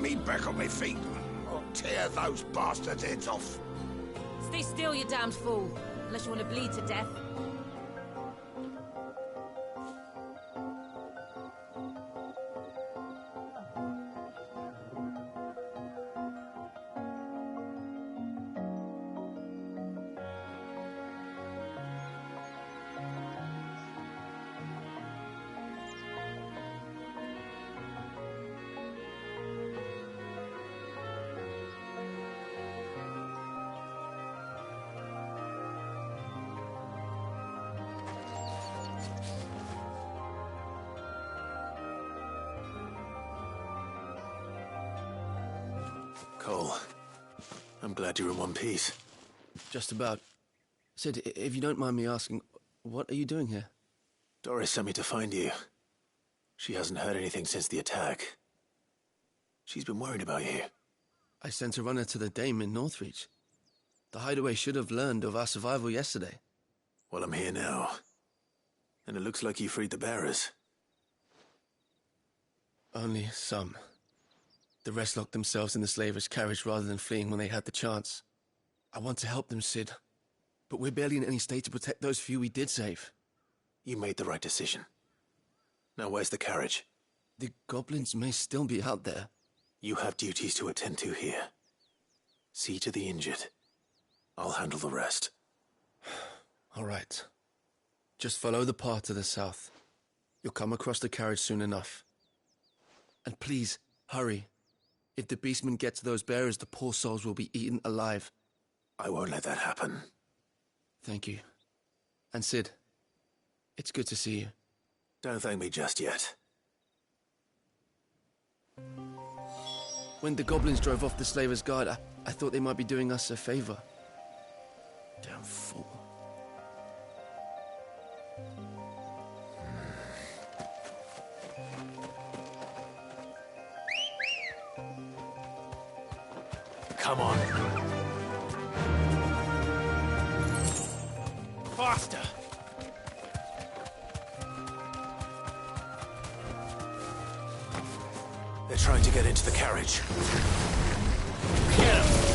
me back on my feet. I'll tear those bastards' heads off. Stay still, you damned fool. Unless you want to bleed to death. Cole, I'm glad you're in one piece. Just about. Sid, if you don't mind me asking, what are you doing here? Doris sent me to find you. She hasn't heard anything since the attack. She's been worried about you. I sent a runner to the Dame in Northreach. The hideaway should have learned of our survival yesterday. Well, I'm here now. And it looks like you freed the bearers. Only some. The rest locked themselves in the slaver's carriage rather than fleeing when they had the chance. I want to help them, Sid. But we're barely in any state to protect those few we did save. You made the right decision. Now where's the carriage? The goblins may still be out there. You have duties to attend to here. See to the injured. I'll handle the rest. All right. Just follow the path to the south. You'll come across the carriage soon enough. And please, hurry. If the beastmen get to those bearers, the poor souls will be eaten alive. I won't let that happen. Thank you. And Sid, it's good to see you. Don't thank me just yet. When the goblins drove off the slaver's guard, I thought they might be doing us a favor. Damn fool. Come on. Faster! They're trying to get into the carriage. Get 'em!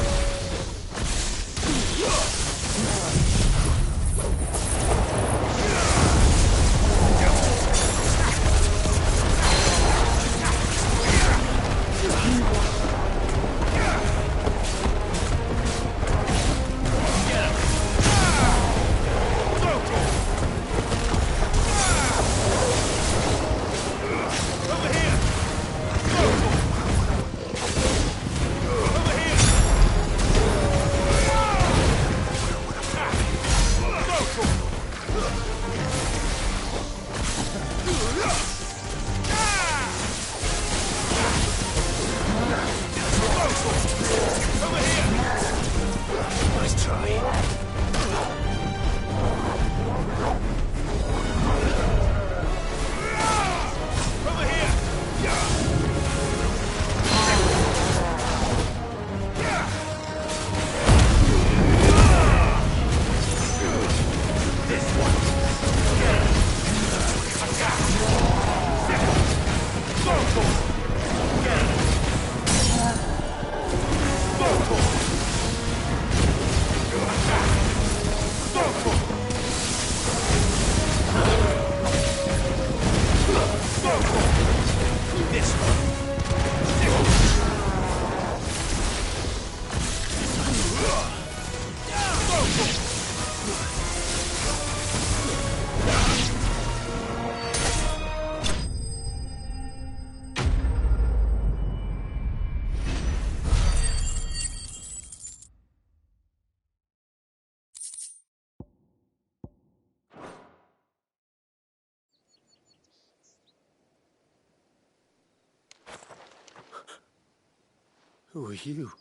Who are you?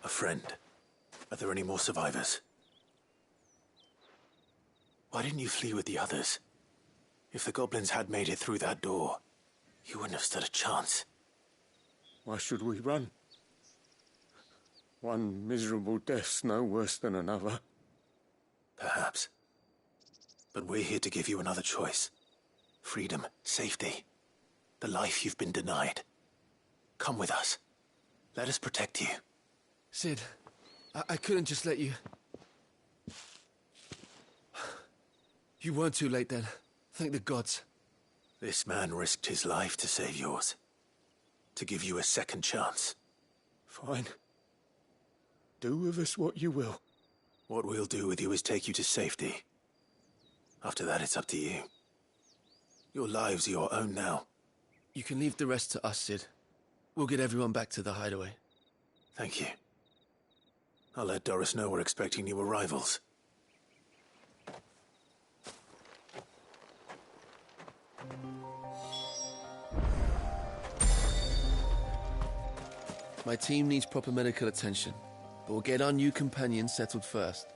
A friend. Are there any more survivors? Why didn't you flee with the others? If the goblins had made it through that door, you wouldn't have stood a chance. Why should we run? One miserable death's no worse than another. Perhaps. But we're here to give you another choice. Freedom, safety, The life you've been denied. Come with us. Let us protect you. Sid, I couldn't just let you... You weren't too late then. Thank the gods. This man risked his life to save yours. To give you a second chance. Fine. Do with us what you will. What we'll do with you is take you to safety. After that, it's up to you. Your lives are your own now. You can leave the rest to us, Sid. We'll get everyone back to the hideaway. Thank you. I'll let Doris know we're expecting new arrivals. My team needs proper medical attention, but we'll get our new companion settled first.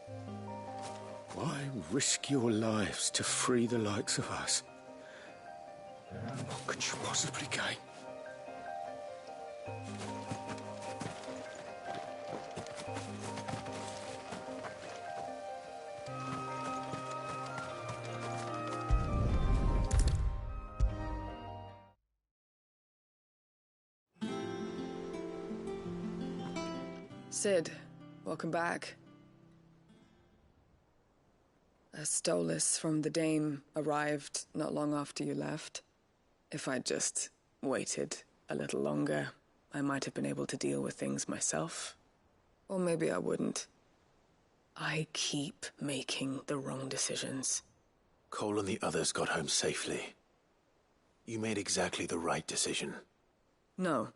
Why risk your lives to free the likes of us? What could you possibly gain? Sid, welcome back. A Stolas from the Dame arrived not long after you left. If I'd just waited a little longer, I might have been able to deal with things myself. Or maybe I wouldn't. I keep making the wrong decisions. Cole and the others got home safely. You made exactly the right decision. No,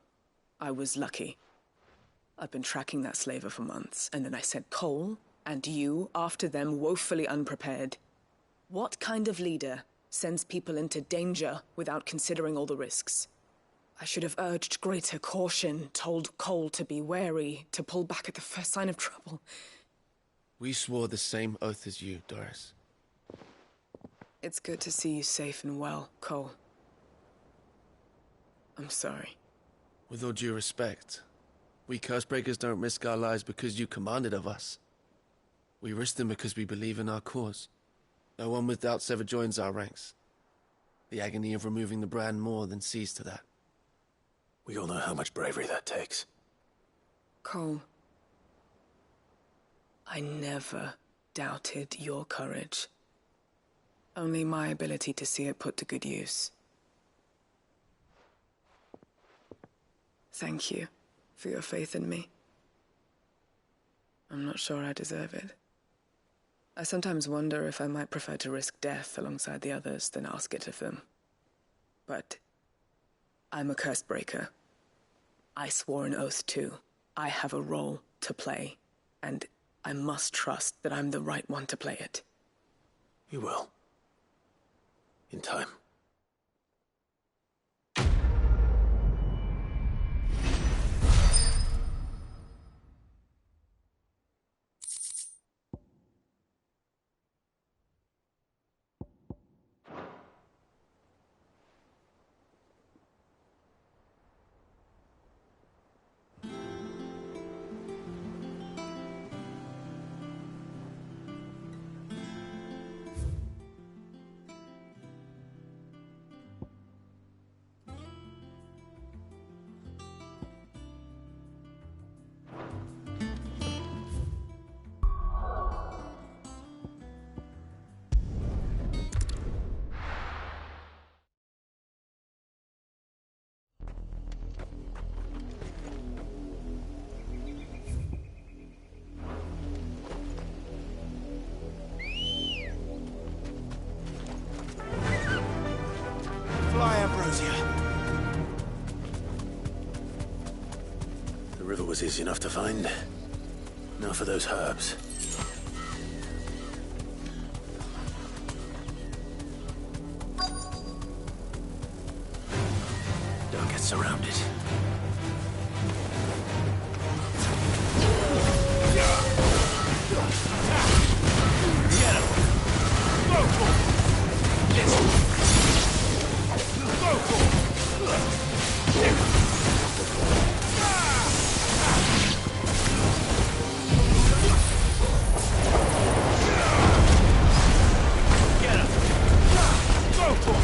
I was lucky. I've been tracking that slaver for months, and then I sent Cole and you after them woefully unprepared. What kind of leader sends people into danger without considering all the risks? I should have urged greater caution, told Cole to be wary, to pull back at the first sign of trouble. We swore the same oath as you, Doris. It's good to see you safe and well, Cole. I'm sorry. With all due respect, we Cursebreakers don't risk our lives because you commanded of us. We risk them because we believe in our cause. No one with doubts ever joins our ranks. The agony of removing the brand more than sees to that. We all know how much bravery that takes. Cole, I never doubted your courage. Only my ability to see it put to good use. Thank you for your faith in me. I'm not sure I deserve it. I sometimes wonder if I might prefer to risk death alongside the others than ask it of them. But I'm a Cursebreaker. I swore an oath too. I have a role to play, and I must trust that I'm the right one to play it. You will. In time. The river was easy enough to find. Now for those herbs. Don't get surrounded. Get him! Go for it! Go for it! Get him! Go for it!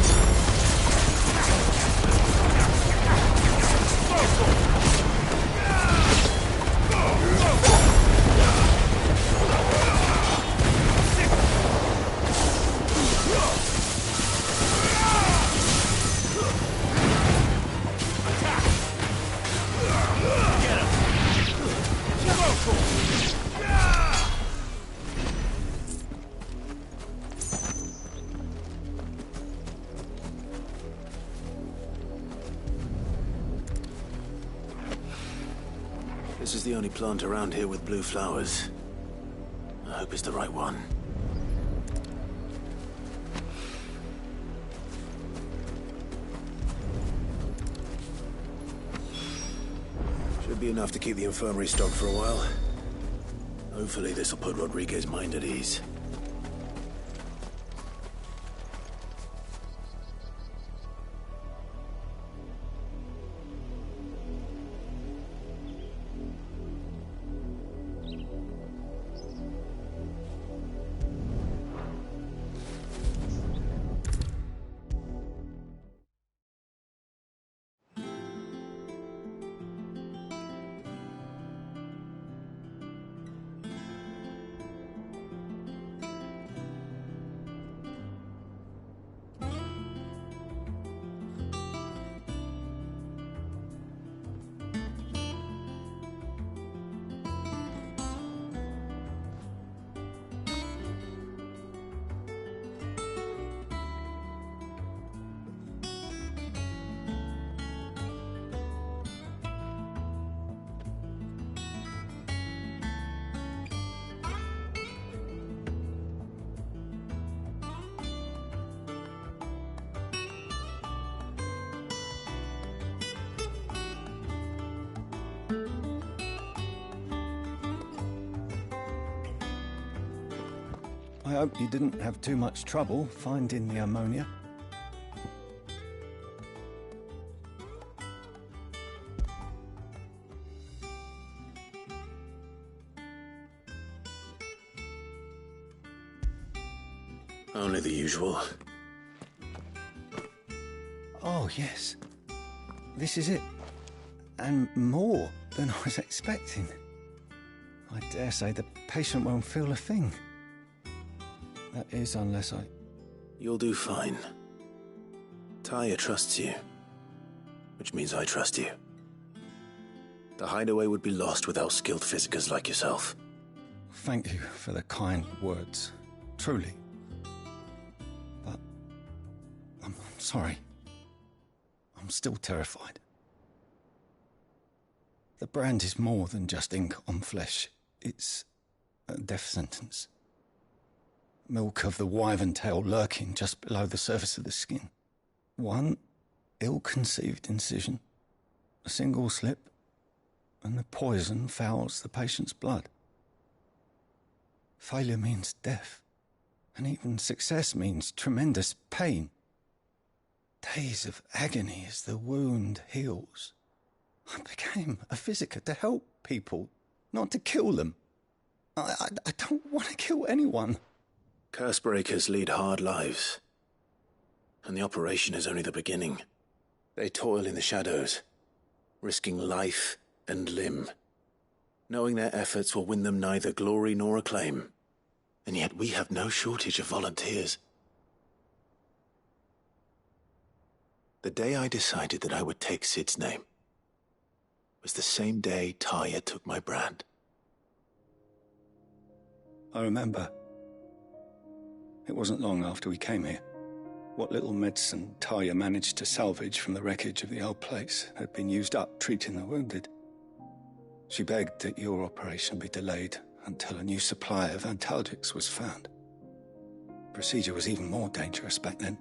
This is the only plant around here with blue flowers. I hope it's the right one. Should be enough to keep the infirmary stocked for a while. Hopefully this will put Rodriguez's mind at ease. I hope you didn't have too much trouble finding the ammonia. Only the usual. Oh, yes. This is it. And more than I was expecting. I dare say the patient won't feel a thing. That is, unless I... You'll do fine. Taya trusts you, which means I trust you. The hideaway would be lost without skilled physicers like yourself. Thank you for the kind words. Truly. But... I'm sorry. I'm still terrified. The brand is more than just ink on flesh. It's a death sentence. Milk of the wyvern tail lurking just below the surface of the skin. One ill-conceived incision, a single slip, and the poison fouls the patient's blood. Failure means death, and even success means tremendous pain. Days of agony as the wound heals. I became a physiker to help people, not to kill them. I don't want to kill anyone. Cursebreakers lead hard lives, and the operation is only the beginning. They toil in the shadows, risking life and limb, knowing their efforts will win them neither glory nor acclaim. And yet we have no shortage of volunteers. The day I decided that I would take Sid's name was the same day Taya took my brand. I remember. It wasn't long after we came here. What little medicine Taya managed to salvage from the wreckage of the old place had been used up treating the wounded. She begged that your operation be delayed until a new supply of antalgics was found. The procedure was even more dangerous back then.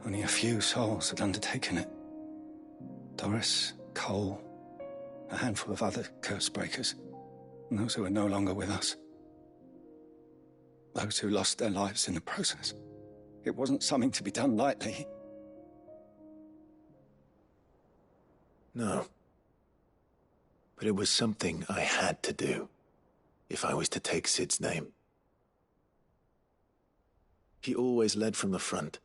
Only a few souls had undertaken it. Doris, Cole, a handful of other cursebreakers, and those who are no longer with us. Those who lost their lives in the process. It wasn't something to be done lightly. No. But it was something I had to do, if I was to take Sid's name. He always led from the front,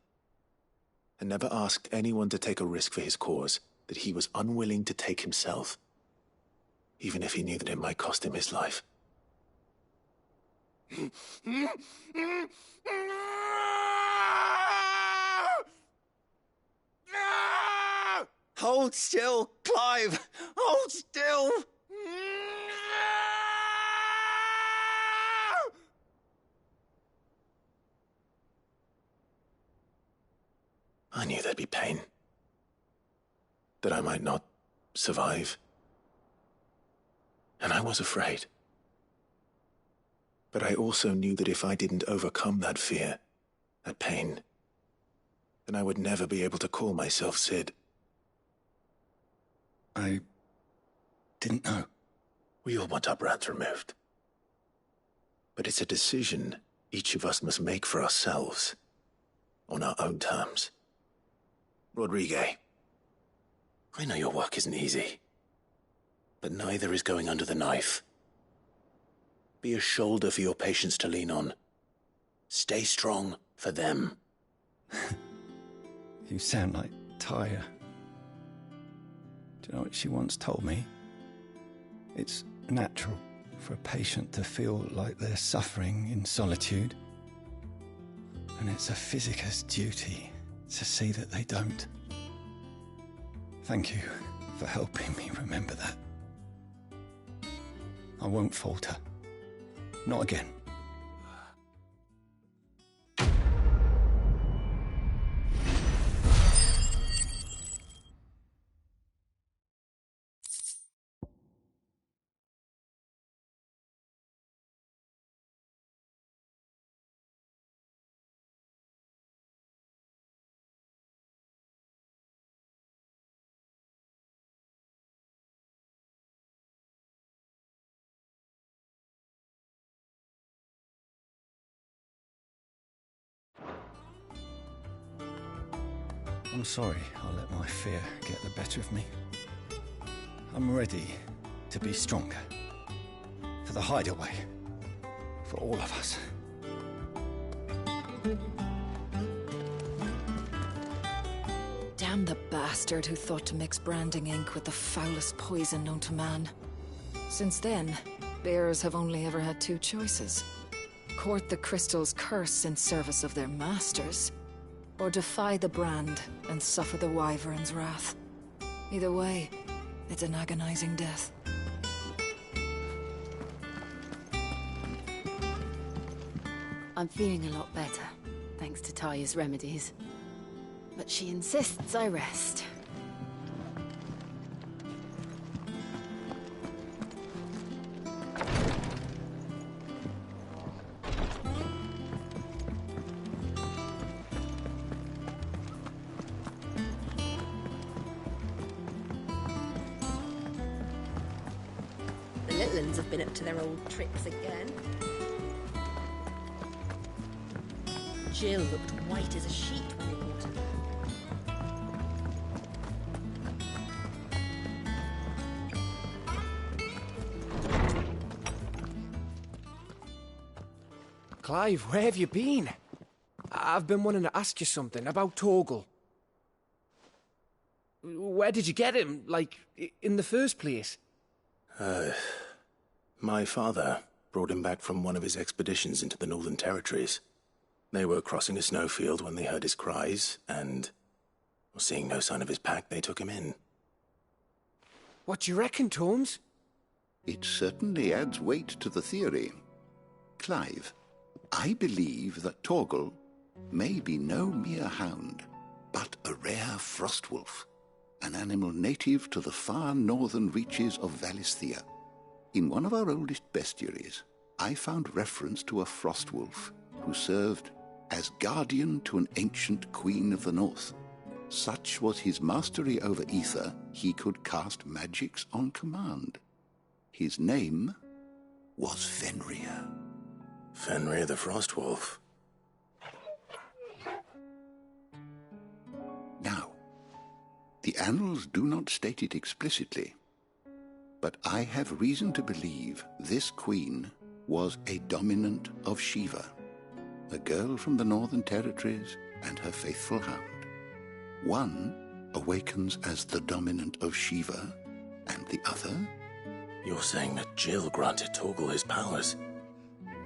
and never asked anyone to take a risk for his cause that he was unwilling to take himself, even if he knew that it might cost him his life. Hold still, Clive! Hold still! I knew there'd be pain. That I might not survive. And I was afraid. But I also knew that if I didn't overcome that fear, that pain, then I would never be able to call myself Sid. I didn't know. We all want our brands removed. But it's a decision each of us must make for ourselves, on our own terms. Rodrigue, I know your work isn't easy, but neither is going under the knife. Be a shoulder for your patients to lean on. Stay strong for them. You sound like Tyre. Do you know what she once told me? It's natural for a patient to feel like they're suffering in solitude. And it's a physicist's duty to see that they don't. Thank you for helping me remember that. I won't falter. Not again. I'm sorry I let my fear get the better of me. I'm ready to be stronger. For the hideaway. For all of us. Damn the bastard who thought to mix branding ink with the foulest poison known to man. Since then, bearers have only ever had two choices. Court the crystal's curse in service of their masters, or defy the brand and suffer the wyvern's wrath. Either way, it's an agonizing death. I'm feeling a lot better, thanks to Taya's remedies. But she insists I rest. The little uns have been up to their old tricks again. Jill looked white as a sheet when they brought her. Clive, where have you been? I've been wanting to ask you something about Torgal. Where did you get him, like, in the first place? My father brought him back from one of his expeditions into the Northern Territories. They were crossing a snowfield when they heard his cries, and, seeing no sign of his pack, they took him in. What do you reckon, Tomes? It certainly adds weight to the theory. Clive, I believe that Torgal may be no mere hound, but a rare frostwolf, an animal native to the far northern reaches of Valisthea. In one of our oldest bestiaries, I found reference to a frostwolf who served as guardian to an ancient queen of the north. Such was his mastery over ether, he could cast magics on command. His name was Fenrir. Fenrir the Frostwolf. Now, the annals do not state it explicitly, but I have reason to believe this queen was a dominant of Shiva, a girl from the Northern Territories and her faithful hound. One awakens as the dominant of Shiva, and the other... You're saying that Jill granted Torgal his powers?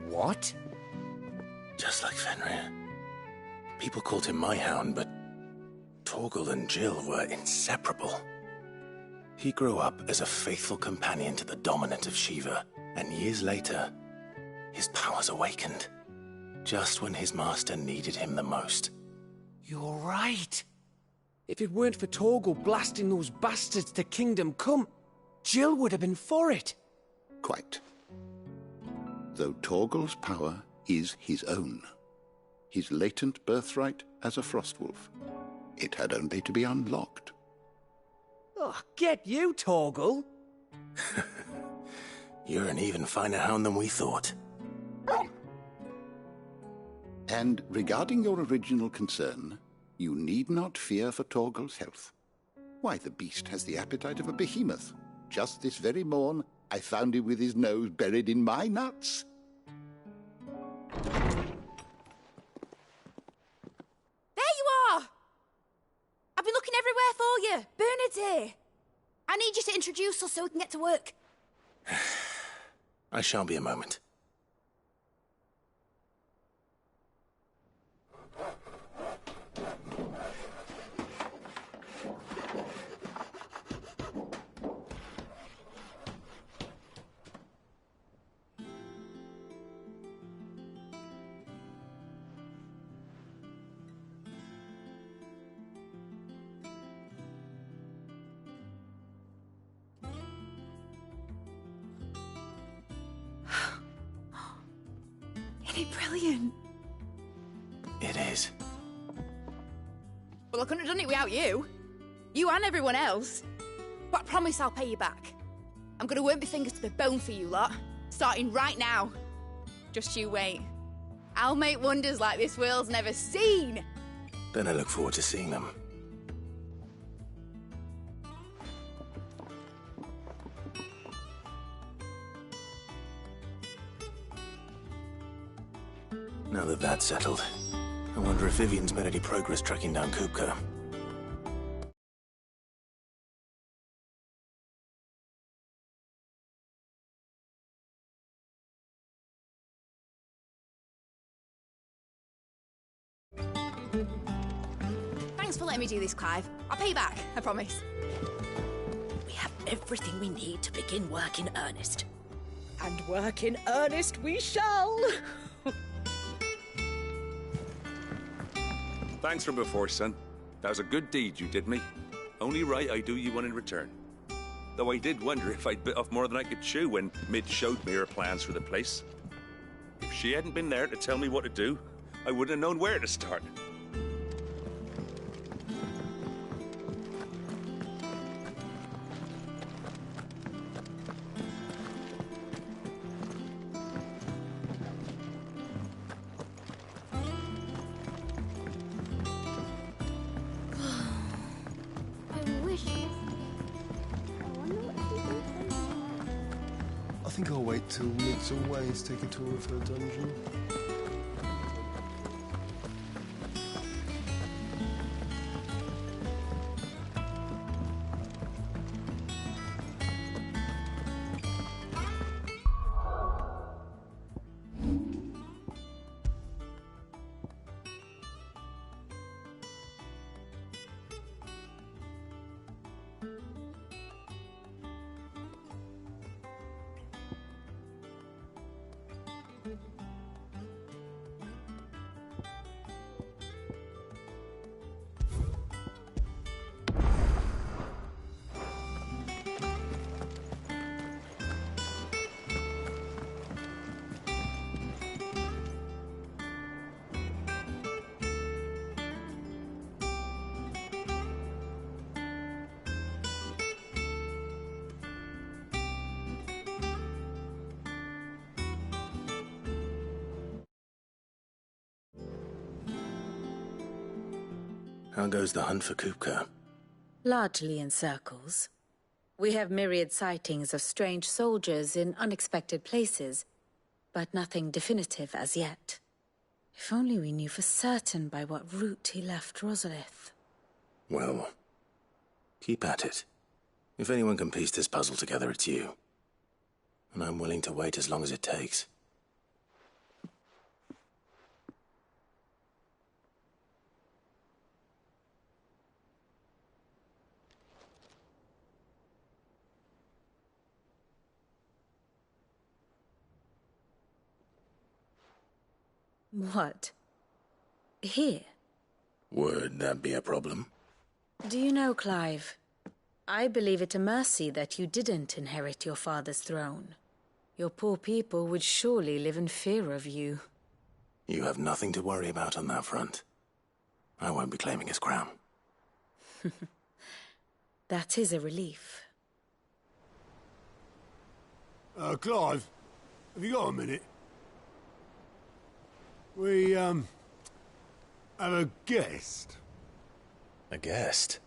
What? Just like Fenrir. People called him my hound, but Torgal and Jill were inseparable. He grew up as a faithful companion to the dominant of Shiva, and years later, his powers awakened, just when his master needed him the most. You're right. If it weren't for Torgal blasting those bastards to Kingdom Come, Jill would have been for it. Quite. Though Torgal's power is his own, his latent birthright as a Frostwolf. It had only to be unlocked. Oh, get you, Torgal! You're an even finer hound than we thought. And regarding your original concern, you need not fear for Torgal's health. Why, the beast has the appetite of a behemoth. Just this very morn, I found him with his nose buried in my nuts. There you are! I've been looking everywhere for you. Bernard's here. I need you to introduce us so we can get to work. I shan't be a moment. Isn't it brilliant? It is. Well, I couldn't have done it without you. You and everyone else. But I promise I'll pay you back. I'm gonna work my fingers to the bone for you lot, starting right now. Just you wait. I'll make wonders like this world's never seen. Then I look forward to seeing them. Now that that's settled, I wonder if Vivian's made any progress tracking down Kupka. Thanks for letting me do this, Clive. I'll pay you back, I promise. We have everything we need to begin work in earnest. And work in earnest we shall! Thanks from before, son. That was a good deed you did me. Only right I do you one in return. Though I did wonder if I'd bit off more than I could chew when Mid showed me her plans for the place. If she hadn't been there to tell me what to do, I wouldn't have known where to start. I think I'll wait till Mid's away to take a tour of her dungeon. How goes the hunt for Kupka? Largely in circles. We have myriad sightings of strange soldiers in unexpected places, but nothing definitive as yet. If only we knew for certain by what route he left Rosalith. Well, keep at it. If anyone can piece this puzzle together, it's you. And I'm willing to wait as long as it takes. What? Here? Would that be a problem? Do you know, Clive, I believe it a mercy that you didn't inherit your father's throne. Your poor people would surely live in fear of you. You have nothing to worry about on that front. I won't be claiming his crown. That is a relief. Clive, have you got a minute? We, have a guest. A guest?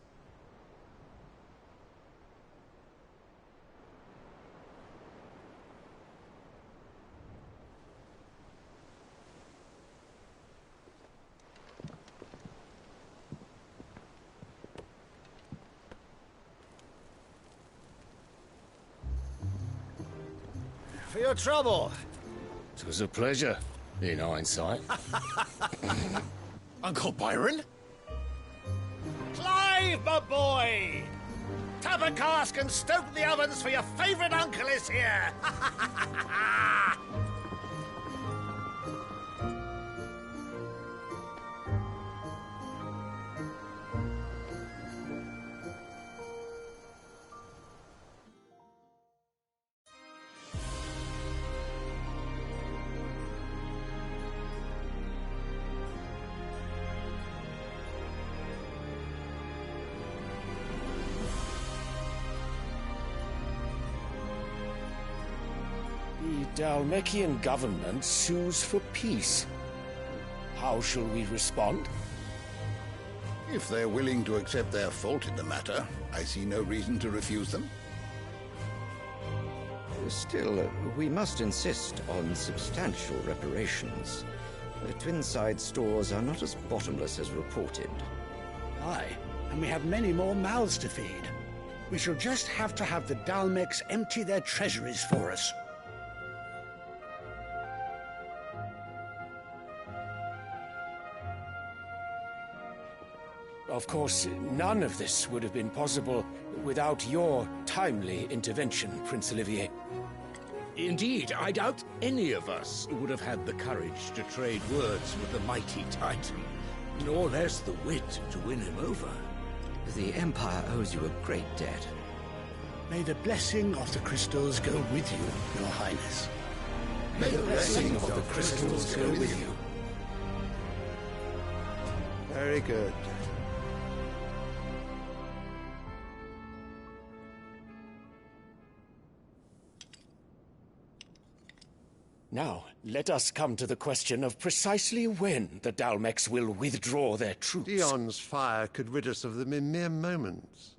For your trouble. It was a pleasure, in hindsight. Uncle Byron? Clive, my boy! Tap a cask and stoke the ovens, for your favourite uncle is here! The Dalmekian government sues for peace. How shall we respond? If they're willing to accept their fault in the matter, I see no reason to refuse them. Still, we must insist on substantial reparations. The Twinside stores are not as bottomless as reported. Aye, and we have many more mouths to feed. We shall just have to have the Dalmeks empty their treasuries for us. Of course, none of this would have been possible without your timely intervention, Prince Olivier. Indeed, I doubt any of us would have had the courage to trade words with the mighty Titan, nor less the wit to win him over. The Empire owes you a great debt. May the blessing of the crystals go with you, Your Highness. May the blessing of the crystals go with you. Very good. Now, let us come to the question of precisely when the Dalmeks will withdraw their troops. Dion's fire could rid us of them in mere moments.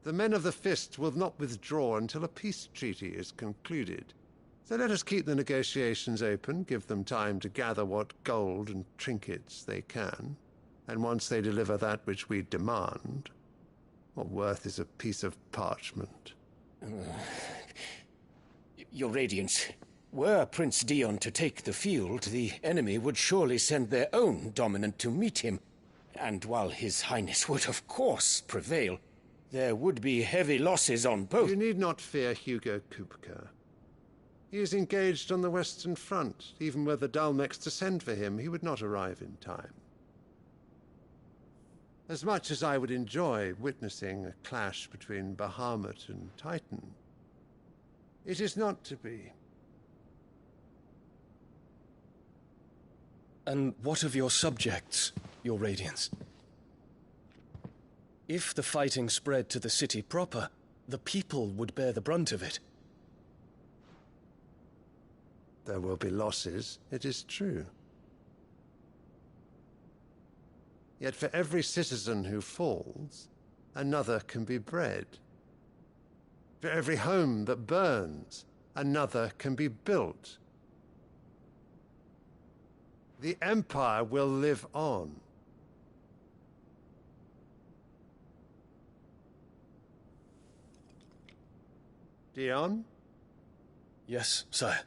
The men of the Fist will not withdraw until a peace treaty is concluded. So let us keep the negotiations open, give them time to gather what gold and trinkets they can, and once they deliver that which we demand, what worth is a piece of parchment? Your Radiance, were Prince Dion to take the field, the enemy would surely send their own dominant to meet him. And while His Highness would of course prevail, there would be heavy losses on both. You need not fear Hugo Kupka. He is engaged on the Western Front. Even were the Dalmeks to send for him, he would not arrive in time. As much as I would enjoy witnessing a clash between Bahamut and Titan, it is not to be. And what of your subjects, Your Radiance? If the fighting spread to the city proper, the people would bear the brunt of it. There will be losses, it is true. Yet for every citizen who falls, another can be bred. For every home that burns, another can be built. The Empire will live on. Dion? Yes, sire.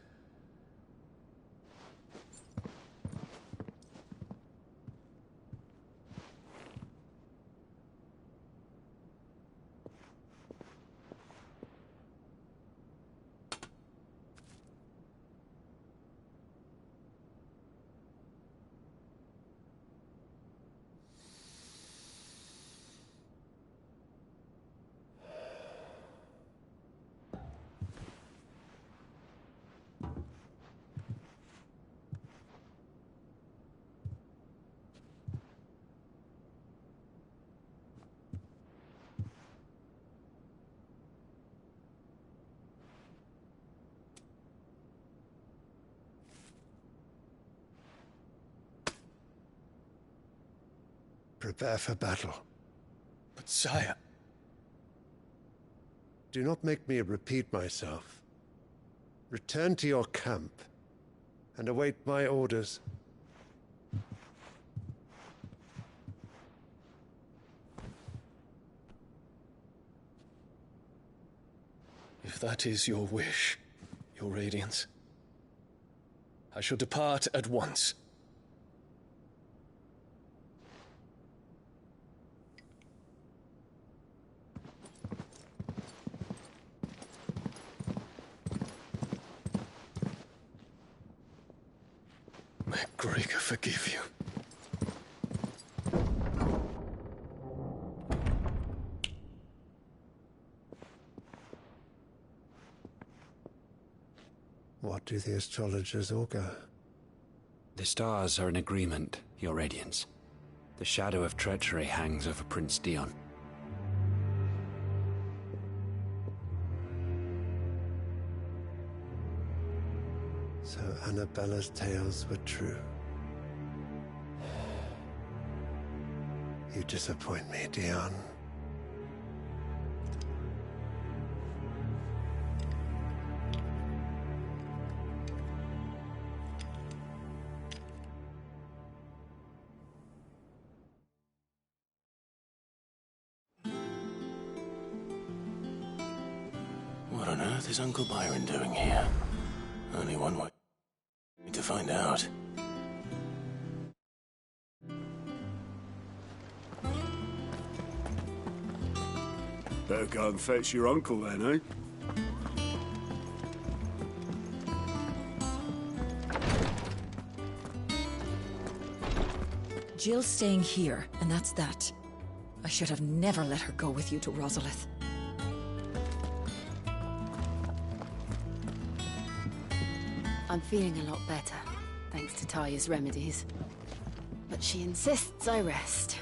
prepare for battle. But sire... Do not make me repeat myself. Return to your camp and await my orders. If that is your wish, Your Radiance, I shall depart at once. May Gregor forgive you. What do the astrologers augur? The stars are in agreement, Your Radiance. The shadow of treachery hangs over Prince Dion. So Annabella's tales were true. You disappoint me, Dion. What on earth is Uncle Byron doing here? Only one way to find out. Better go and fetch your uncle then, eh? Jill's staying here, and that's that. I should have never let her go with you to Rosalith. I'm feeling a lot better, thanks to Taya's remedies. But she insists I rest.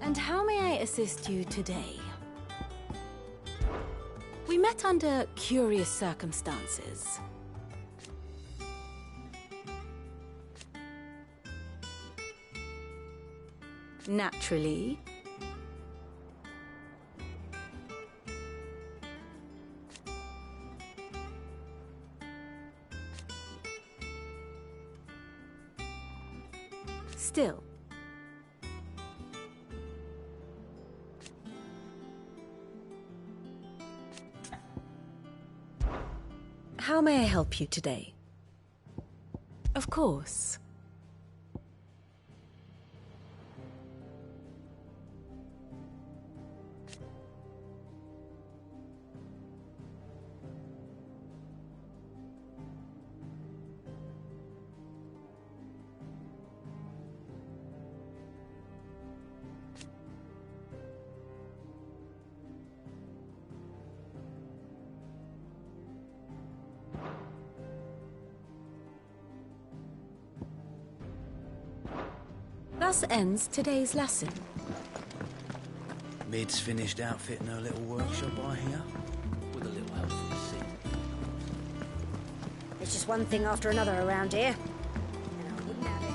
And how may I assist you today? We met under curious circumstances. Naturally. Still. How may I help you today? Of course. Thus ends today's lesson. Mid's finished outfitting her little workshop, I hear. With a little help from the sea. It's just one thing after another around here. And I wouldn't have it.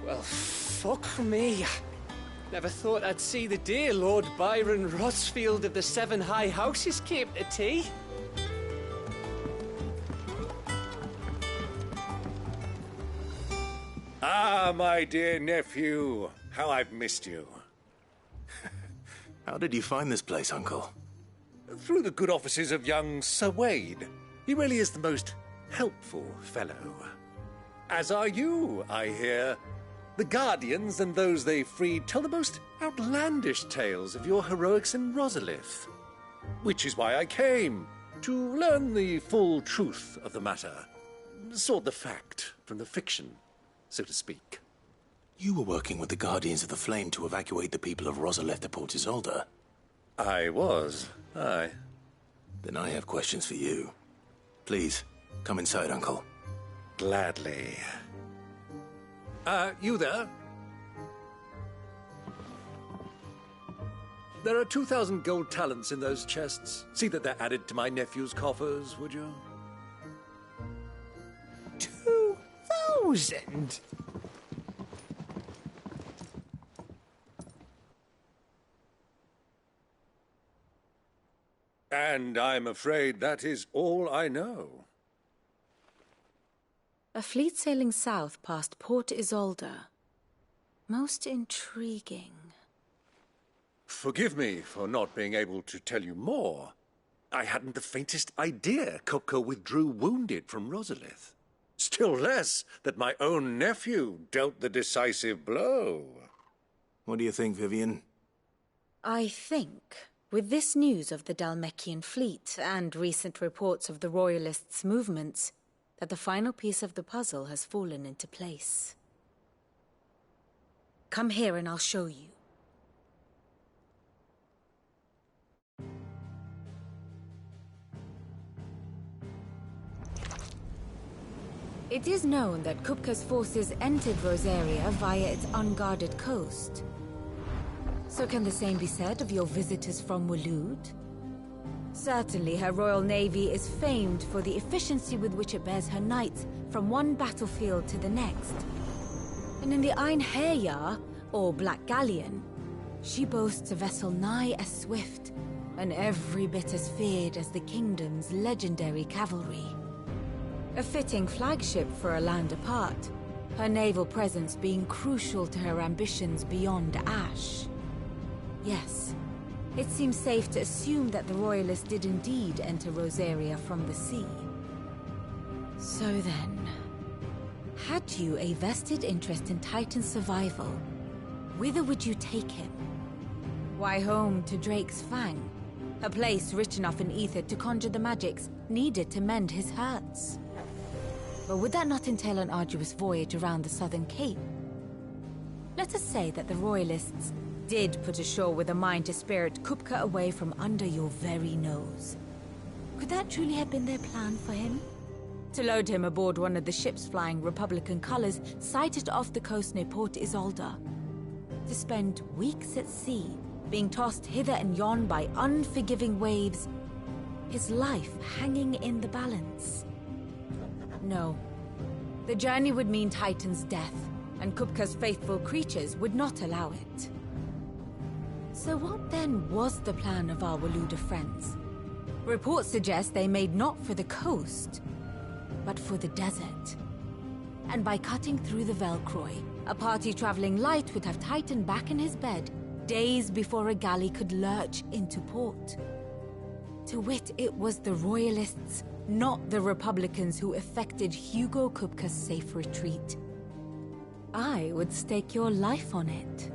Well, fuck me. Never thought I'd see the day Lord Byron Rosfield of the Seven High Houses came to tea. Ah, my dear nephew. How I've missed you. How did you find this place, Uncle? Through the good offices of young Sir Wade. He really is the most helpful fellow. As are you, I hear. The Guardians and those they freed tell the most outlandish tales of your heroics in Rosalith. Which is why I came, to learn the full truth of the matter. Sort the fact from the fiction, so to speak. You were working with the Guardians of the Flame to evacuate the people of Rosalith to Port Isolde. I was, aye. Then I have questions for you. Please, come inside, Uncle. Gladly. You there? There are 2,000 gold talents in those chests. See that they're added to my nephew's coffers, would you? 2,000? And I'm afraid that is all I know. A fleet sailing south past Port Isolde. Most intriguing. Forgive me for not being able to tell you more. I hadn't the faintest idea Kupka withdrew wounded from Rosalith. Still less that my own nephew dealt the decisive blow. What do you think, Vivian? I think, with this news of the Dalmekian fleet and recent reports of the Royalists' movements, that the final piece of the puzzle has fallen into place. Come here and I'll show you. It is known that Kupka's forces entered Rosaria via its unguarded coast. So can the same be said of your visitors from Waloed? Certainly her Royal Navy is famed for the efficiency with which it bears her knights from one battlefield to the next. And in the Einherjar, or Black Galleon, she boasts a vessel nigh as swift and every bit as feared as the kingdom's legendary cavalry. A fitting flagship for a land apart, her naval presence being crucial to her ambitions beyond Ash. Yes, it seems safe to assume that the Royalists did indeed enter Rosaria from the sea. So then, had you a vested interest in Titan's survival, whither would you take him? Why, home to Drake's Fang, a place rich enough in ether to conjure the magics needed to mend his hurts. But would that not entail an arduous voyage around the southern cape? Let us say that the Royalists did put ashore with a mind to spirit Kupka away from under your very nose. Could that truly have been their plan for him? To load him aboard one of the ships flying Republican colors sighted off the coast near Port Isolde. To spend weeks at sea, being tossed hither and yon by unforgiving waves, his life hanging in the balance. No. The journey would mean Titan's death, and Kupka's faithful creatures would not allow it. So what then was the plan of our Waluda friends? Reports suggest they made not for the coast, but for the desert. And by cutting through the Velcroy, a party traveling light would have Titan back in his bed days before a galley could lurch into port. To wit, it was the Royalists, not the Republicans, who effected Hugo Kupka's safe retreat. I would stake your life on it.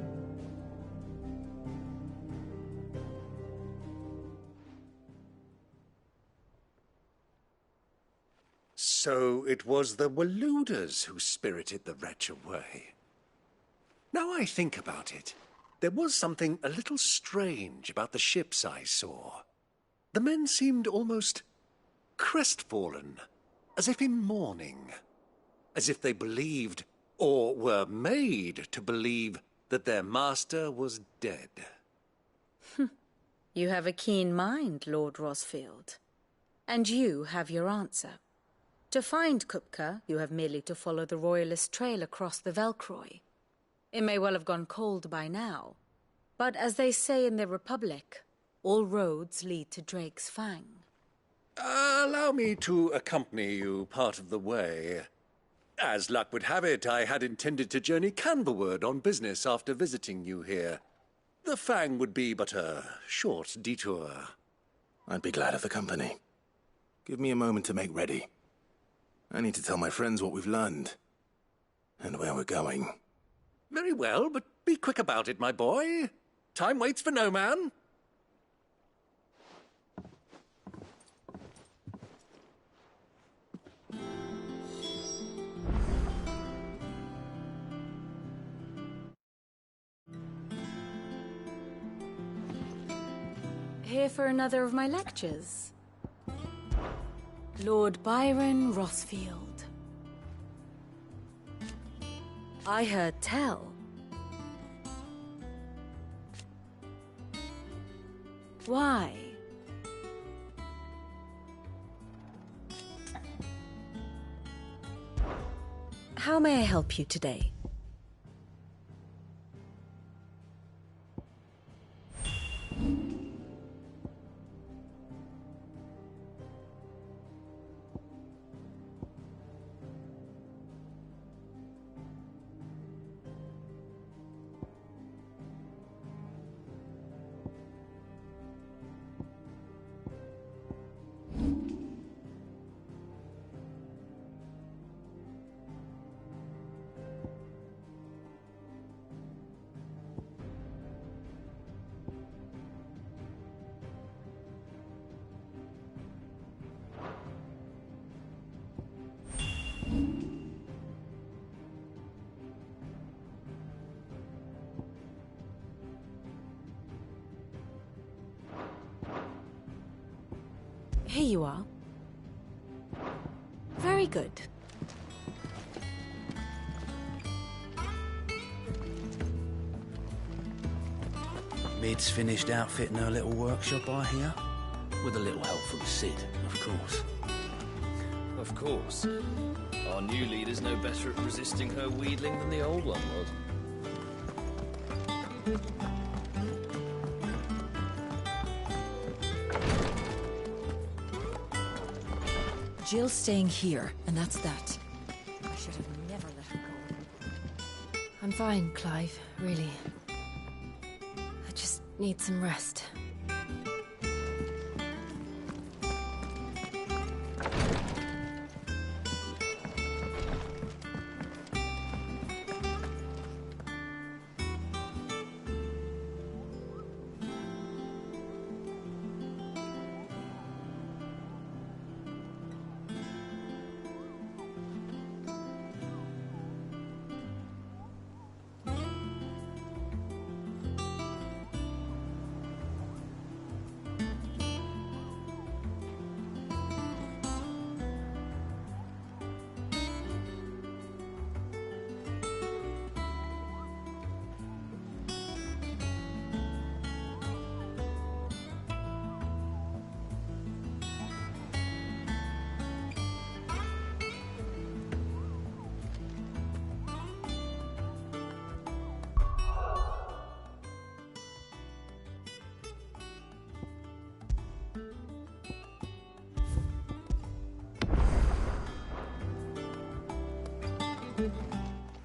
So it was the Waludas who spirited the wretch away. Now I think about it, there was something a little strange about the ships I saw. The men seemed almost crestfallen, as if in mourning, as if they believed, or were made to believe, that their master was dead. You have a keen mind, Lord Rosfield. And you have your answer. To find Kupka, you have merely to follow the Royalist trail across the Velcroy. It may well have gone cold by now, but as they say in the Republic, all roads lead to Drake's Fang. Allow me to accompany you part of the way. As luck would have it, I had intended to journey Canberward on business after visiting you here. The Fang would be but a short detour. I'd be glad of the company. Give me a moment to make ready. I need to tell my friends what we've learned. and where we're going. Very well, but be quick about it, my boy. Time waits for no man. Here for another of my lectures. Lord Byron Rossfield. I heard tell. Why? How may I help you today? Here you are. Very good. Mid's finished outfitting her little workshop, I hear. With a little help from Sid, of course. Of course. Our new leader's no better at resisting her wheedling than the old one was. Jill's staying here, and that's that. I should have never let her go. I'm fine, Clive, really. I just need some rest.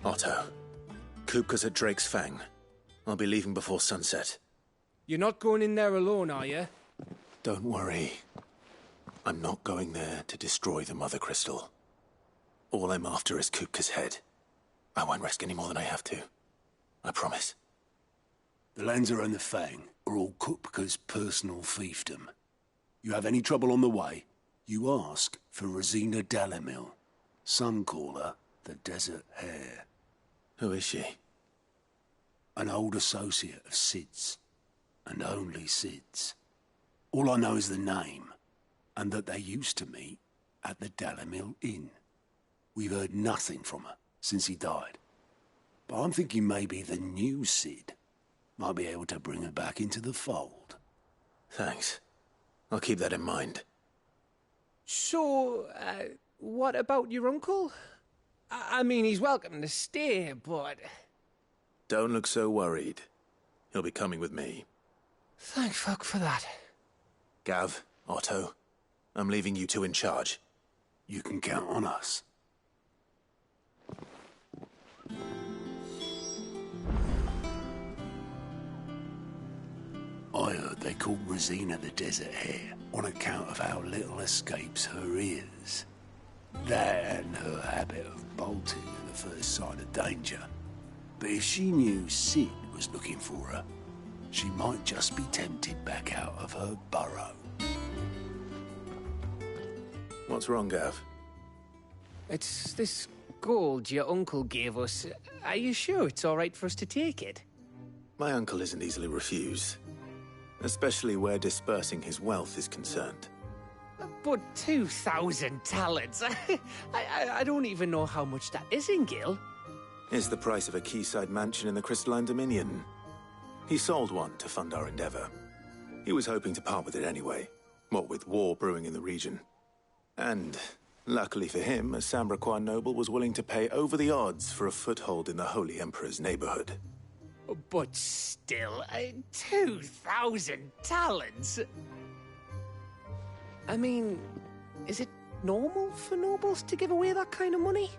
Otto, Kupka's at Drake's Fang. I'll be leaving before sunset. You're not going in there alone, are you? Don't worry. I'm not going there to destroy the Mother Crystal. All I'm after is Kupka's head. I won't risk any more than I have to. I promise. The Lancer and the Fang are all Kupka's personal fiefdom. You have any trouble on the way, you ask for Rosina Dalamil. Some call her the Desert Hare. Who is she? An old associate of Sid's, and only Sid's. All I know is the name, and that they used to meet at the Dalamil Inn. We've heard nothing from her since he died. But I'm thinking maybe the new Sid might be able to bring her back into the fold. Thanks. I'll keep that in mind. So, what about your uncle? I mean, he's welcome to stay, but... Don't look so worried. He'll be coming with me. Thank fuck for that. Gav, Otto, I'm leaving you two in charge. You can count on us. I heard they called Rosina the Desert Hare on account of how little escapes her ears. That and her habit of bolting in the first sign of danger. But if she knew Sid was looking for her, she might just be tempted back out of her burrow. What's wrong, Gav? It's this gold your uncle gave us. Are you sure it's all right for us to take it? My uncle isn't easily refused, especially where dispersing his wealth is concerned. But 2,000 talents? I don't even know how much that is in Gil. It's the price of a quayside mansion in the Crystalline Dominion. He sold one to fund our endeavor. He was hoping to part with it anyway, what with war brewing in the region. And, luckily for him, a Sambraquois noble was willing to pay over the odds for a foothold in the Holy Emperor's neighborhood. But still, 2,000 talents? I mean, is it normal for nobles to give away that kind of money?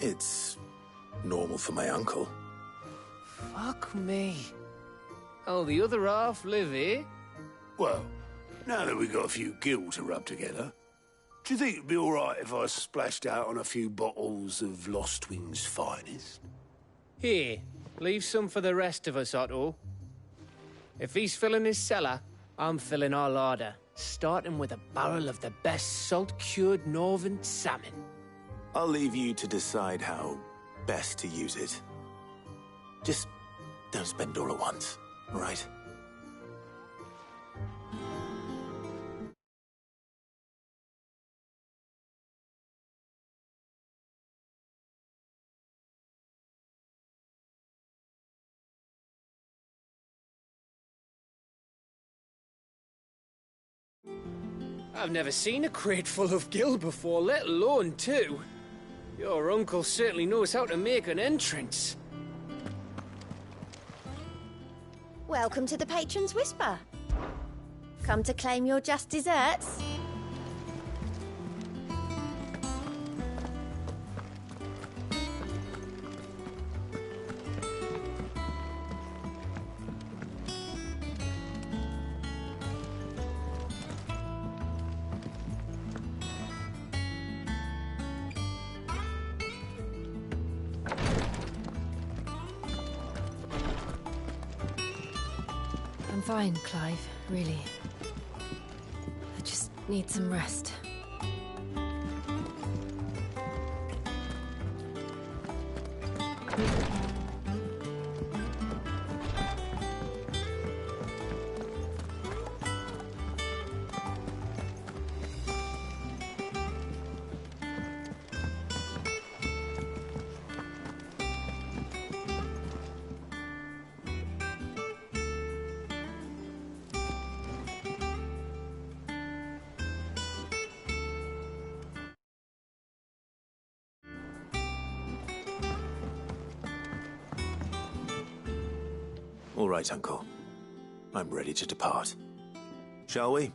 It's normal for my uncle. Fuck me. Oh, the other half live, eh? Well, now that we've got a few gil to rub together, do you think it'd be all right if I splashed out on a few bottles of Lost Wing's finest? Here, leave some for the rest of us, Otto. If he's filling his cellar, I'm filling our larder, starting with a barrel of the best salt-cured northern salmon. I'll leave you to decide how best to use it. Just don't spend it all at once, all right? I've never seen a crate full of gil before, let alone two. Your uncle certainly knows how to make an entrance. Welcome to the Patron's Whisper. Come to claim your just desserts? I'm fine, Clive, really. I just need some rest. All right, Uncle. I'm ready to depart. Shall we?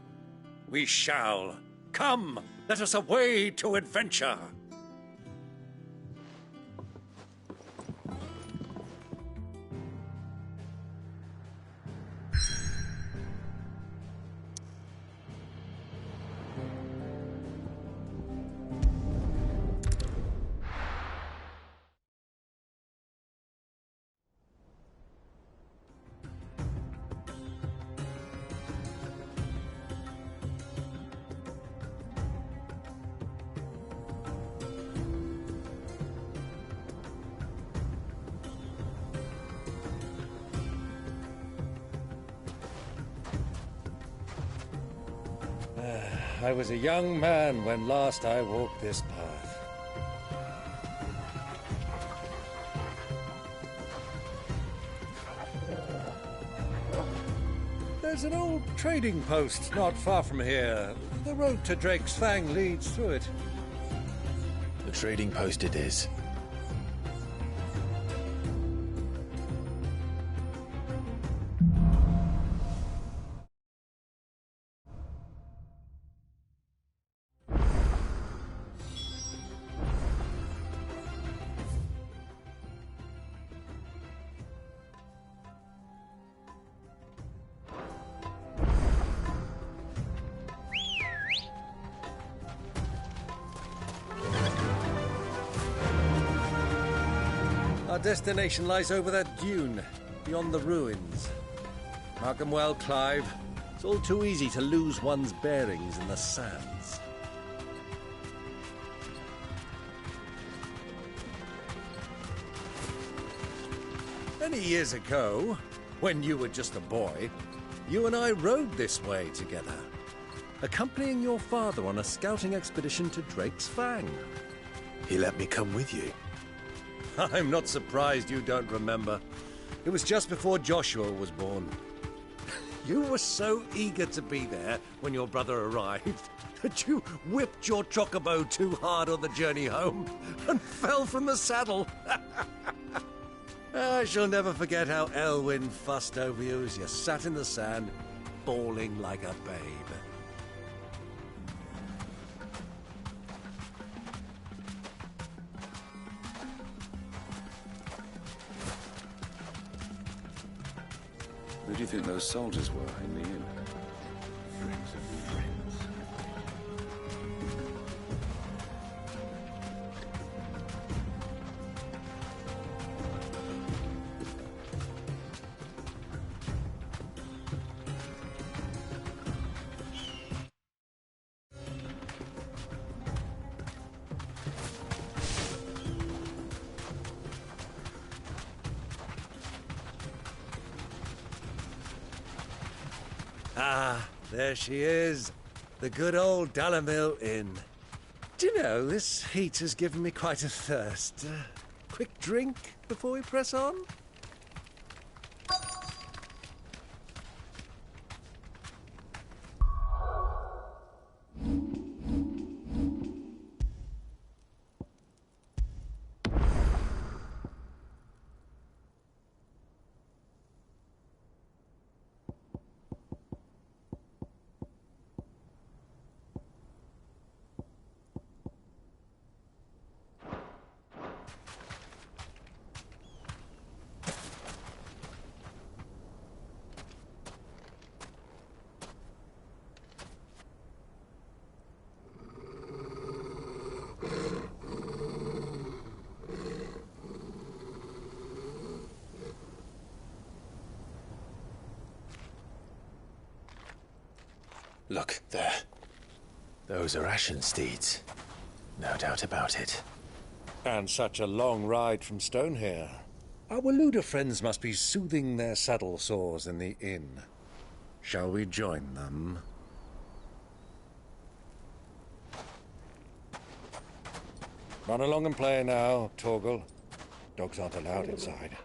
We shall. Come, let us away to adventure. I was a young man when last I walked this path. There's an old trading post not far from here. The road to Drake's Fang leads through it. The trading post it is. Our destination lies over that dune, beyond the ruins. Mark 'em well, Clive. It's all too easy to lose one's bearings in the sands. Many years ago, when you were just a boy, you and I rode this way together, accompanying your father on a scouting expedition to Drake's Fang. He let me come with you. I'm not surprised you don't remember. It was just before Joshua was born. You were so eager to be there when your brother arrived that you whipped your chocobo too hard on the journey home and fell from the saddle. I shall never forget how Elwyn fussed over you as you sat in the sand, bawling like a babe. Who do you think those soldiers were in the inn? Friends of friends. Ah, there she is. The good old Dalamil Inn. Do you know, this heat has given me quite a thirst. Quick drink before we press on? Look, there. Those are Ashen steeds. No doubt about it. And such a long ride from Stonehere. Our Waluda friends must be soothing their saddle sores in the inn. Shall we join them? Run along and play now, Torgal. Dogs aren't allowed inside.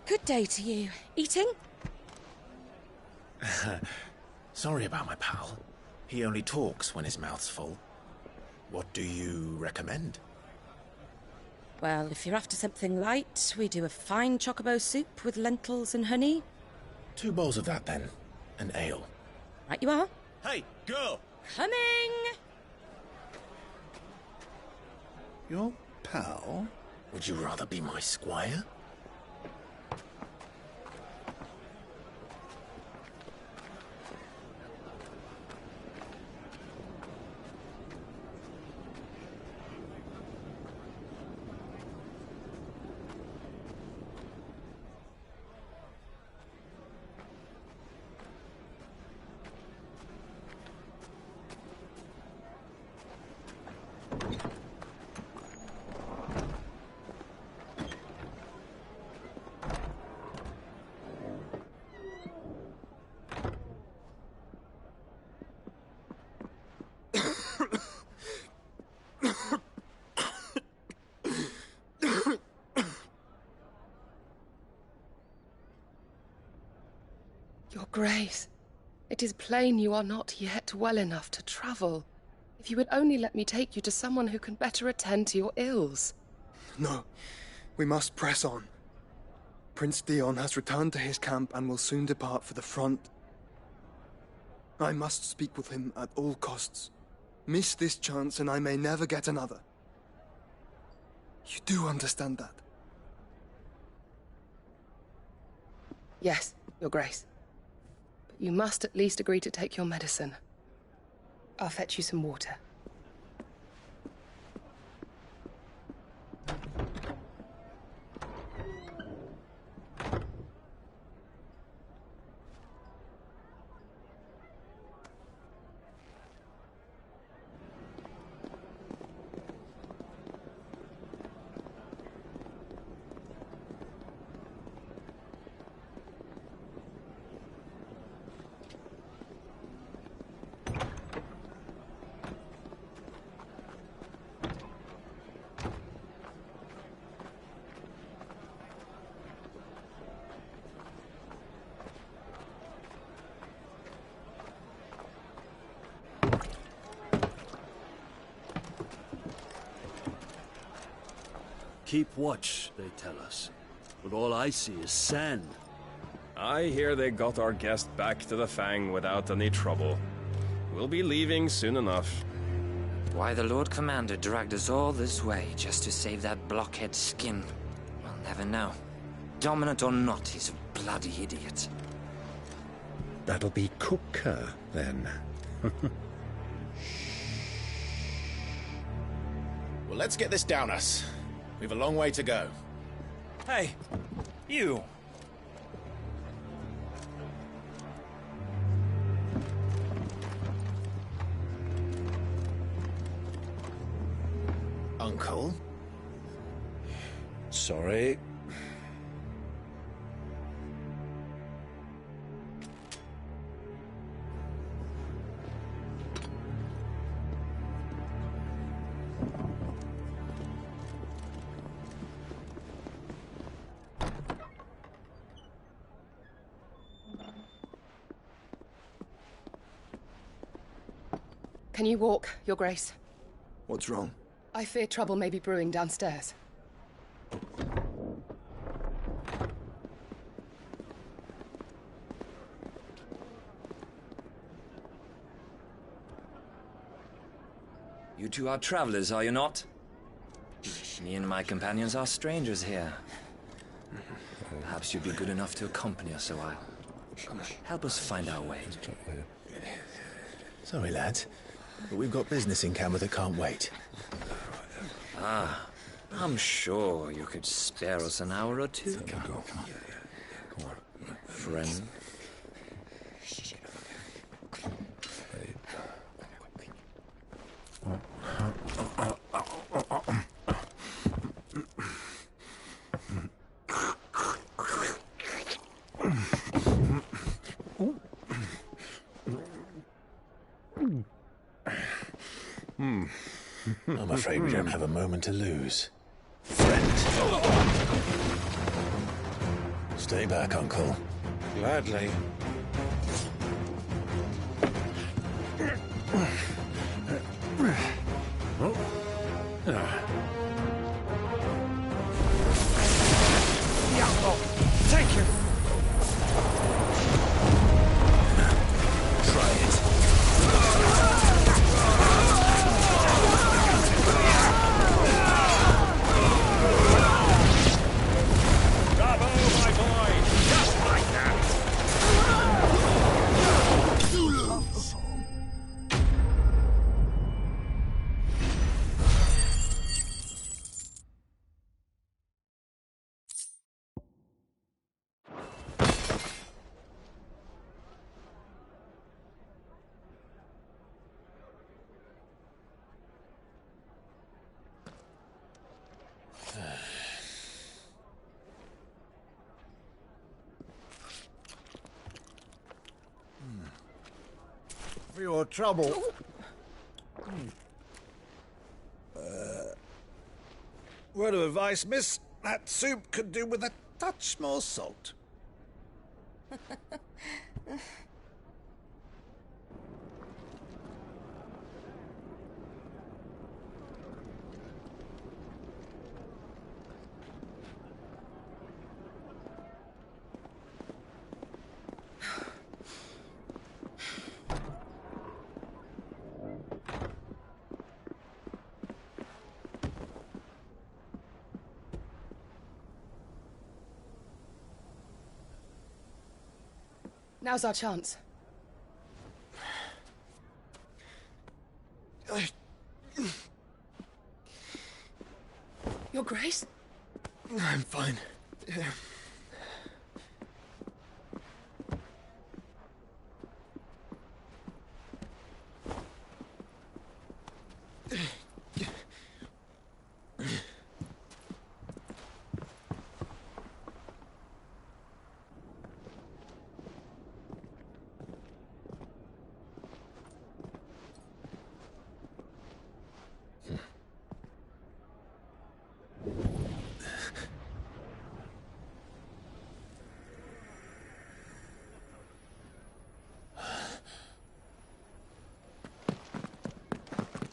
Good day to you. Eating? Sorry about my pal. He only talks when his mouth's full. What do you recommend? Well, if you're after something light, we do a fine chocobo soup with lentils and honey. 2 bowls of that, then. And ale. Right you are. Hey, girl! Coming! Your pal? Would you rather be my squire? Your Grace, it is plain you are not yet well enough to travel. If you would only let me take you to someone who can better attend to your ills. No, we must press on. Prince Dion has returned to his camp and will soon depart for the front. I must speak with him at all costs. Miss this chance and I may never get another. You do understand that? Yes, Your Grace. But you must at least agree to take your medicine. I'll fetch you some water. Keep watch, they tell us. But all I see is sand. I hear they got our guest back to the Fang without any trouble. We'll be leaving soon enough. Why the Lord Commander dragged us all this way just to save that blockhead skin, we'll never know. Dominant or not, he's a bloody idiot. That'll be Cooker, then. Well, let's get this down us. We've a long way to go. Hey, you! Uncle? Sorry. Can you walk, Your Grace? What's wrong? I fear trouble may be brewing downstairs. You two are travelers, are you not? Me and my companions are strangers here. Perhaps you'd be good enough to accompany us a while. Help us find our way. Sorry, lads, but we've got business in camera that can't wait. Ah, I'm sure you could spare us an hour or two. Friend. I'm afraid we don't have a moment to lose. Friend. Stay back, Uncle. Gladly. Thank you. Try it. Bravo, my boy! Just like that! For your trouble. Word of advice, miss. That soup could do with a touch more salt. Now's our chance. Your Grace? I'm fine. Yeah.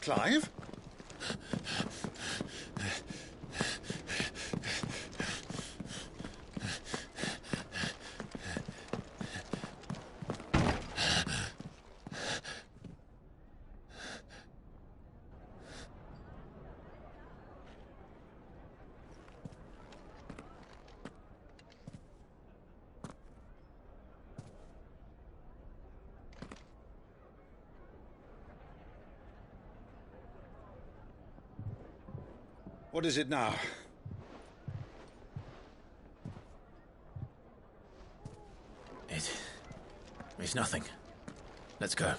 Clive? What is it now? It's nothing. Let's go.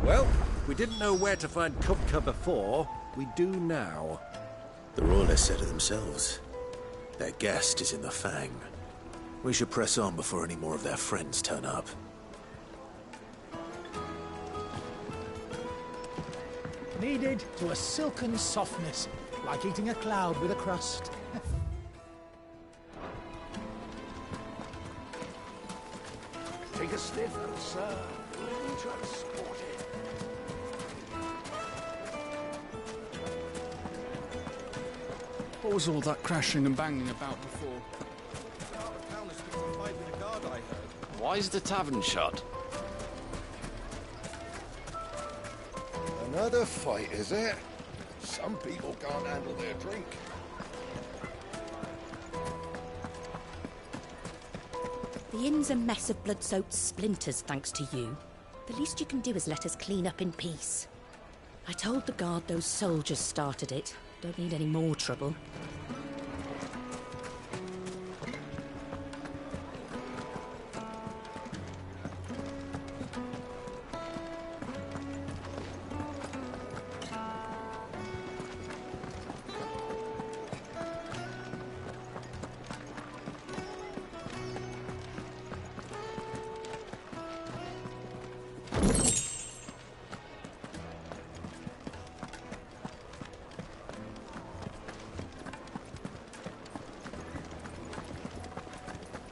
Well, we didn't know where to find Kupka before. We do now. The Royalists said it themselves. Their guest is in the Fang. We should press on before any more of their friends turn up. Kneaded to a silken softness, like eating a cloud with a crust. Take a sniff, sir. Transported. What was all that crashing and banging about before? Why is the tavern shut? Another fight, is it? Some people can't handle their drink. The inn's a mess of blood-soaked splinters, thanks to you. The least you can do is let us clean up in peace. I told the guard those soldiers started it. Don't need any more trouble.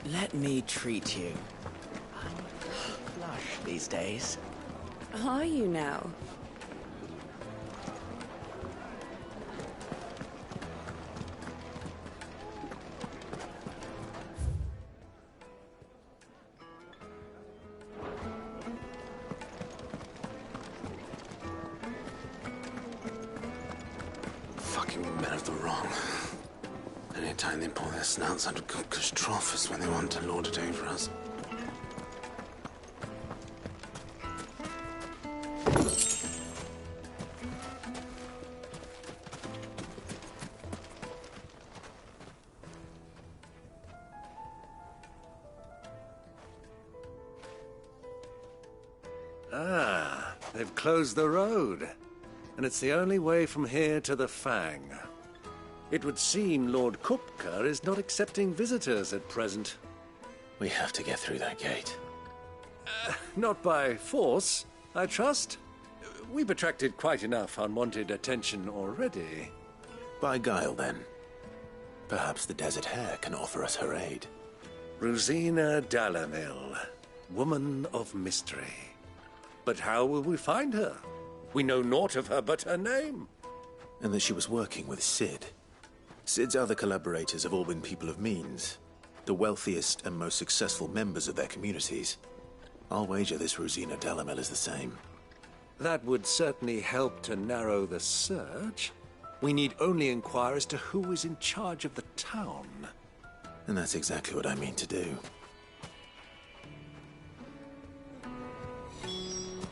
Let me treat you. I'm flush these days. Are you now? Fucking men of the wrong. Anytime they pull their snouts out of Kupka's trough is when they want to lord it over us. Ah, they've closed the road. And it's the only way from here to the Fang. It would seem Lord Kupka is not accepting visitors at present. We have to get through that gate. Not by force, I trust. We've attracted quite enough unwanted attention already. By guile, then. Perhaps the Desert Hare can offer us her aid. Rosina Dalamil, woman of mystery. But how will we find her? We know naught of her but her name. And that she was working with Cid. Cid's other collaborators have all been people of means, the wealthiest and most successful members of their communities. I'll wager this Rosina Dalamel is the same. That would certainly help to narrow the search. We need only inquire as to who is in charge of the town. And that's exactly what I mean to do.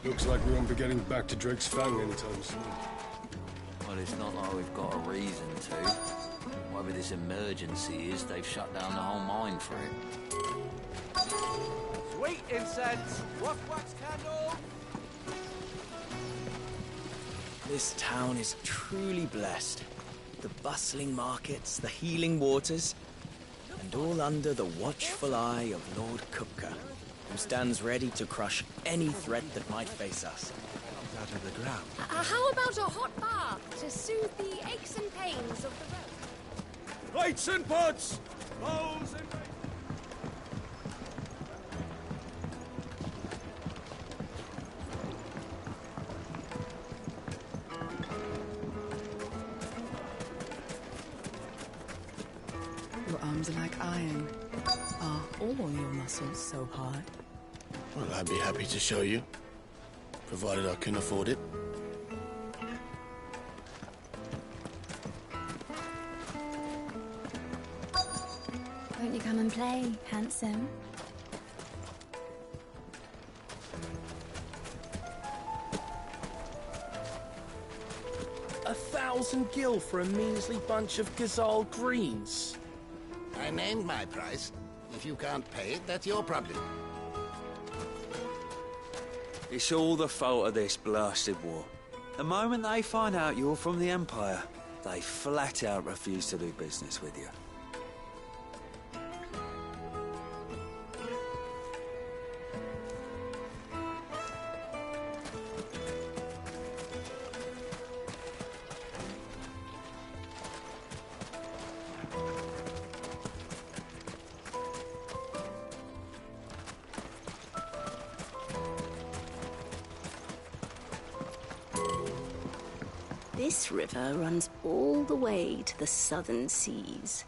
Looks like we won't be getting back to Drake's Fang anytime soon. Well, it's not like we've got a reason to. Whatever this emergency is, they've shut down the whole mine for it. Sweet incense! Wax candle! This town is truly blessed. The bustling markets, the healing waters, and all under the watchful eye of Lord Kupka, who stands ready to crush any threat that might face us. Out of the ground. How about a hot bath to soothe the aches and pains of the road? Plates and pots! Bowls and... Your arms are like iron. Are all your muscles so hard? Well, I'd be happy to show you, provided I can afford it. Won't you come and play, handsome? $1,000 gil for a measly bunch of Gazal greens. I named my price. If you can't pay it, that's your problem. It's all the fault of this blasted war. The moment they find out you're from the Empire, they flat out refuse to do business with you. This river runs all the way to the southern seas.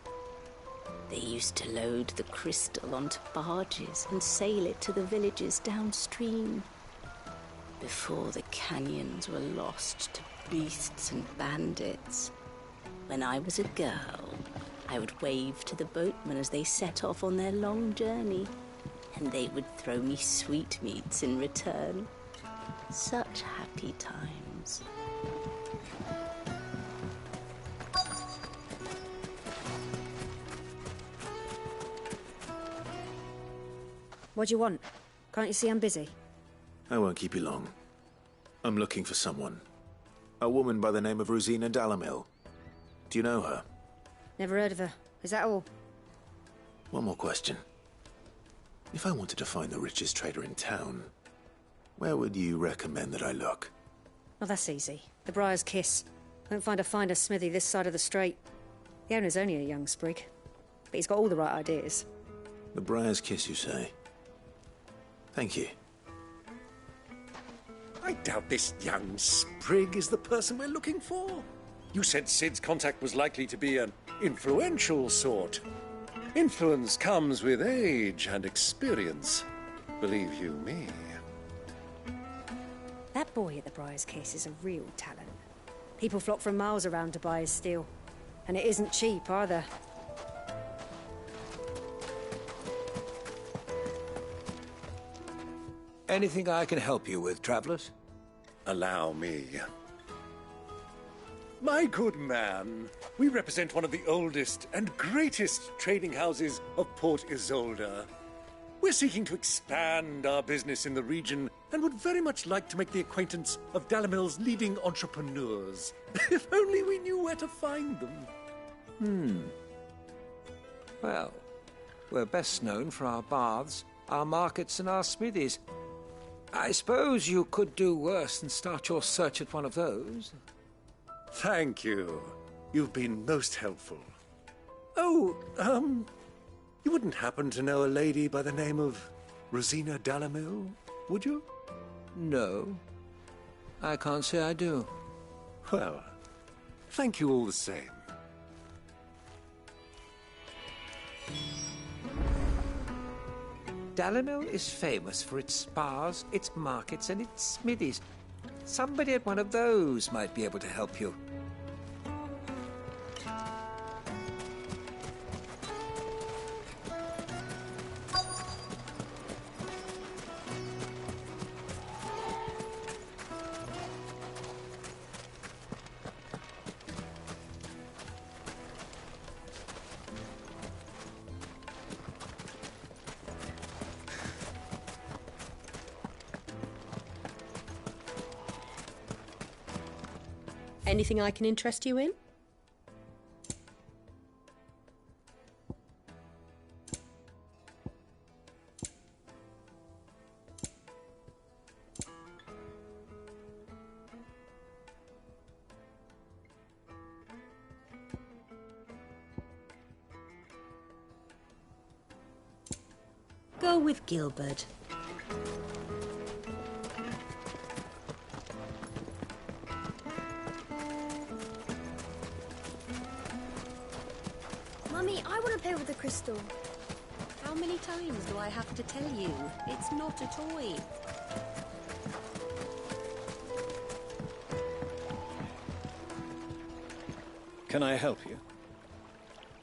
They used to load the crystal onto barges and sail it to the villages downstream. Before the canyons were lost to beasts and bandits. When I was a girl, I would wave to the boatmen as they set off on their long journey, and they would throw me sweetmeats in return. Such happy times. What do you want? Can't you see I'm busy? I won't keep you long. I'm looking for someone. A woman by the name of Rosina Dalamil. Do you know her? Never heard of her. Is that all? One more question. If I wanted to find the richest trader in town, where would you recommend that I look? Oh, that's easy. The Briar's Kiss. Won't find a finer smithy this side of the strait. The owner's only a young sprig, but he's got all the right ideas. The Briar's Kiss, you say? Thank you. I doubt this young sprig is the person we're looking for. You said Cid's contact was likely to be an influential sort. Influence comes with age and experience. Believe you me. That boy at the Briar's Kiss is a real talent. People flock from miles around to buy his steel. And it isn't cheap, either. Anything I can help you with, travelers? Allow me. My good man, we represent one of the oldest and greatest trading houses of Port Isolde. We're seeking to expand our business in the region and would very much like to make the acquaintance of Dalimil's leading entrepreneurs. If only we knew where to find them. Well, we're best known for our baths, our markets, and our smithies. I suppose you could do worse than start your search at one of those. Thank you. You've been most helpful. Oh, you wouldn't happen to know a lady by the name of Rosina Dalimil, would you? No, I can't say I do. Well, thank you all the same. Dalimil is famous for its spas, its markets, and its smithies. Somebody at one of those might be able to help you. Anything I can interest you in? Go with Gilbert. Mummy, I want to play with the crystal. How many times do I have to tell you? It's not a toy. Can I help you?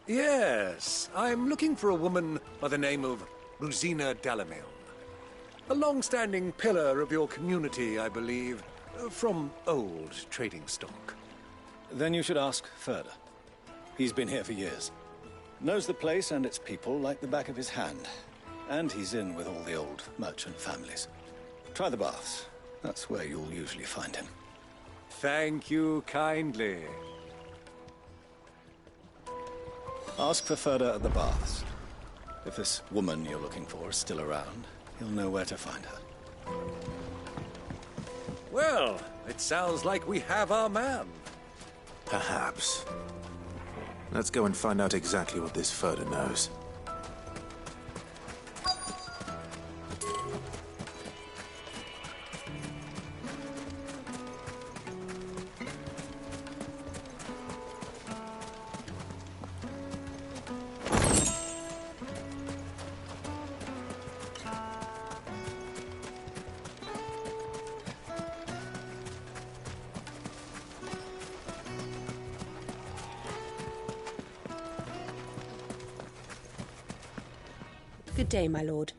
Yes, I'm looking for a woman by the name of Rosina Dalimil. A long-standing pillar of your community, I believe, from old trading stock. Then you should ask Furder. He's been here for years. Knows the place and its people like the back of his hand. And he's in with all the old merchant families. Try the baths. That's where you'll usually find him. Thank you kindly. Ask for Furder at the baths. If this woman you're looking for is still around, you'll know where to find her. Well, it sounds like we have our man. Perhaps. Let's go and find out exactly what this Furder knows. Good day, my lord.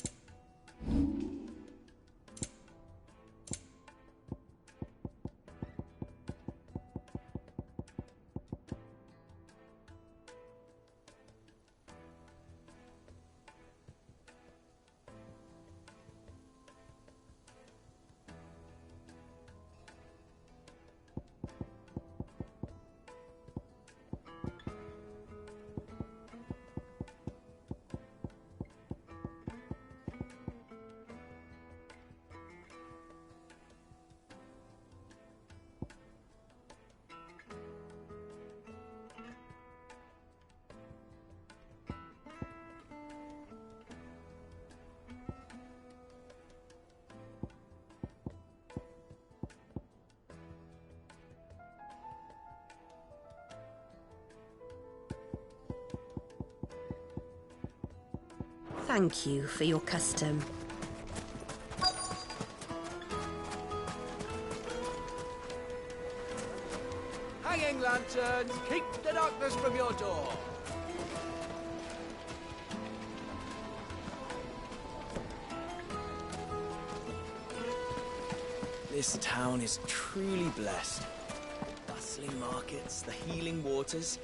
Thank you for your custom. Hanging lanterns, keep the darkness from your door. This town is truly blessed. The bustling markets, the healing waters,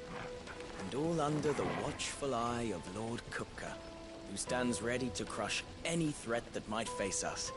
and all under the watchful eye of Lord Kupka, who stands ready to crush any threat that might face us.